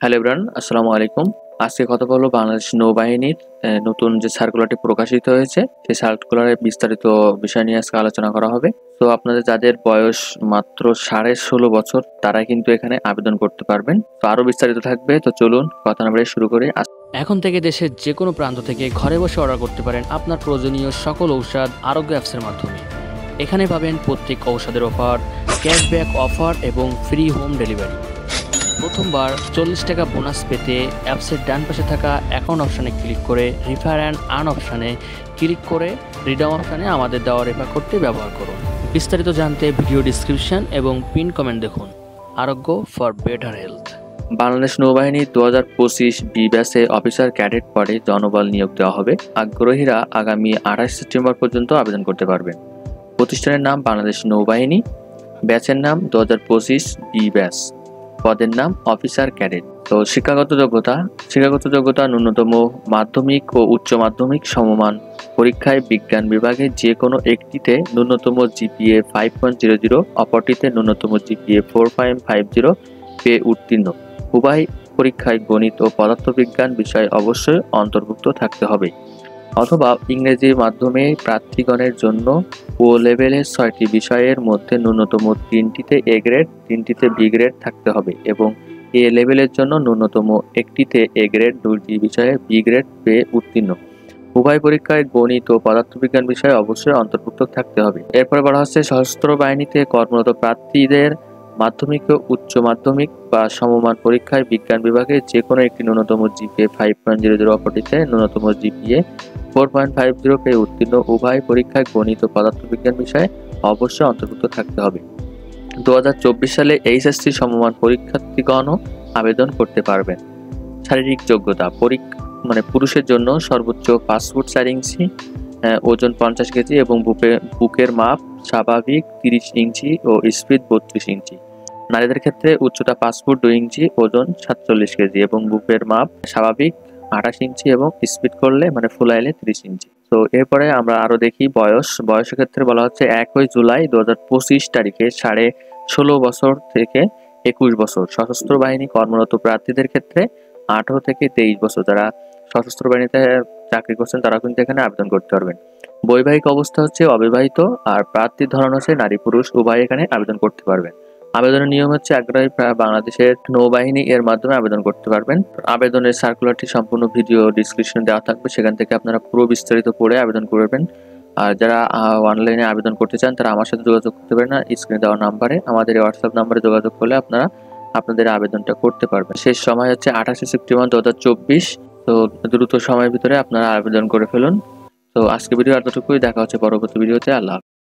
Hello everyone, আসসালামু আলাইকুম। আজকে কথা বলবো বাংলাদেশ নৌবাহিনীর নতুন যে সার্কুলারটি প্রকাশিত হয়েছে সেই সার্কুলারের বিস্তারিত বিষয় নিয়ে আজকে আলোচনা করা হবে। তো আপনাদের যাদের বয়স মাত্র 16.5 বছর তারা কিন্তু এখানে আবেদন করতে পারবেন। তো আরো বিস্তারিত থাকবে, তো চলুন কথা না বাড়িয়ে শুরু করি। এখন থেকে দেশের যে কোনো প্রান্ত থেকে ঘরে বসে অর্ডার করতে পারেন আপনার প্রয়োজনীয় সকল ঔষধ আরোগ্য অ্যাপসের মাধ্যমে। এখানে পাবেন প্রত্যেক ঔষধের অফার, ক্যাশব্যাক অফার এবং ফ্রি হোম ডেলিভারি। প্রথমবার 40 টাকা বোনাস পেতে অ্যাপসের ডান পাশে থাকা অ্যাকাউন্ট অপশানে ক্লিক করে রিফার অ্যান্ড আর্ন অপশানে ক্লিক করে রিডাম অপশানে আমাদের দেওয়া রেফার করতে ব্যবহার করুন। বিস্তারিত জানতে ভিডিও ডিসক্রিপশন এবং পিন কমেন্ট দেখুন। আরোগ্য ফর বেটার হেলথ। বাংলাদেশ নৌবাহিনীর 2025 বি ব্যাচে অফিসার ক্যাডেট পদে জনবল নিয়োগ দেওয়া হবে। আগ্রহীরা আগামী 28 সেপ্টেম্বর পর্যন্ত আবেদন করতে পারবেন। প্রতিষ্ঠানের নাম বাংলাদেশ নৌবাহিনী, ব্যাচের নাম 2025 বি ব্যাচ, পদের নাম অফিসার ক্যাডেট। তো শিক্ষাগত যোগ্যতা ন্যূনতম মাধ্যমিক ও উচ্চ মাধ্যমিক সমমান পরীক্ষায় বিজ্ঞান বিভাগে যে কোনো একটিতে ন্যূনতম জিপিএ 5.00, অপরটিতে ন্যূনতম জিপিএ 4.50 পেয়ে উত্তীর্ণ। উভয় পরীক্ষায় গণিত ও পদার্থবিজ্ঞান বিষয় অবশ্যই অন্তর্ভুক্ত থাকতে হবে। অথবা ইংরেজি মাধ্যমে প্রার্থীগণের জন্য ও লেভেলের 6টি বিষয়ের মধ্যে ন্যূনতম 3টিতে এ গ্রেড, 3টিতে বি গ্রেড থাকতে হবে এবং এ লেভেলের জন্য ন্যূনতম 1টিতে এ গ্রেড, 2টি বিষয়ে বি গ্রেড পেয়ে উত্তীর্ণ। উভয় পরীক্ষায় গণিত ও পদার্থবিজ্ঞান বিষয় অবশ্যই অন্তর্ভুক্ত থাকতে হবে। এরপরে বলা হচ্ছে সশস্ত্র বাহিনীতে কর্মরত প্রার্থীদের মাধ্যমিক ও উচ্চ মাধ্যমিক বা সমমান পরীক্ষায় বিজ্ঞান বিভাগে যে কোনো একটি ন্যূনতম জিপিএ 5.00, অপরটিতে ন্যূনতম জিপিএ 4.50 পেয়ে উত্তীর্ণ। উভয় পরীক্ষায় গণিত ও পদার্থবিজ্ঞান বিষয়ে অবশ্যই অন্তর্ভুক্ত থাকতে হবে। 2024 সালে এইচএসসি সমমান পরীক্ষার্থীগণও আবেদন করতে পারবেন। শারীরিক যোগ্যতা পুরুষের জন্য সর্বোচ্চ 5 ফুট 4 ইঞ্চি, ওজন 50 কেজি এবং বুকের মাপ স্বাভাবিক 30 ইঞ্চি ও স্পিড 32 ইঞ্চি। নারীদের ক্ষেত্রে উচ্চতা 5 ফুট 2 ইঞ্চি, ওজন 47 কেজি এবং বুকের মাপ স্বাভাবিক 28 ইঞ্চি এবং স্পিড করলে ফুলাইলে 30 ইঞ্চি। তো এরপরে আমরা আরো দেখি বয়সের ক্ষেত্রে বলা হচ্ছে 1 জুলাই 2025 তারিখে 16.5 বছর থেকে 21 বছর সশস্ত্র বাহিনী কর্মরত প্রার্থীদের ক্ষেত্রে 18 থেকে 23 বছর যারা সশস্ত্র বাহিনীতে চাকরি করছেন তারা কিন্তু এখানে আবেদন করতে পারবেন। বৈবাহিক অবস্থা হচ্ছে অবিবাহিত, আর প্রার্থীর ধরন হচ্ছে নারী পুরুষ উভয় এখানে আবেদন করতে পারবেন। আবেদনের নিয়ম হচ্ছে আগ্রহী বাংলাদেশের নৌবাহিনী এর মাধ্যমে আবেদন করতে পারবেন। আবেদনের সার্কুলারটি সম্পূর্ণ ভিডিও ডিসক্রিপশনে দেওয়া থাকবে, সেখান থেকে আপনারা পুরো বিস্তারিত পড়ে আবেদন করবেন। আর যারা অনলাইনে আবেদন করতে চান তারা আমার সাথে যোগাযোগ করতে পারেন স্ক্রিনে দেওয়া নাম্বারে, আমাদের হোয়াটসঅ্যাপ নাম্বারে যোগাযোগ করলে আপনারা আপনাদের আবেদনটা করতে পারবেন। শেষ সময় হচ্ছে 28 সেপ্টেম্বর 2024। তো দ্রুত সময়ের ভিতরে আপনারা আবেদন করে ফেলুন। তো আজকে ভিডিও এতটুকুই, দেখা হচ্ছে পরবর্তী ভিডিওতে। আল্লাহ।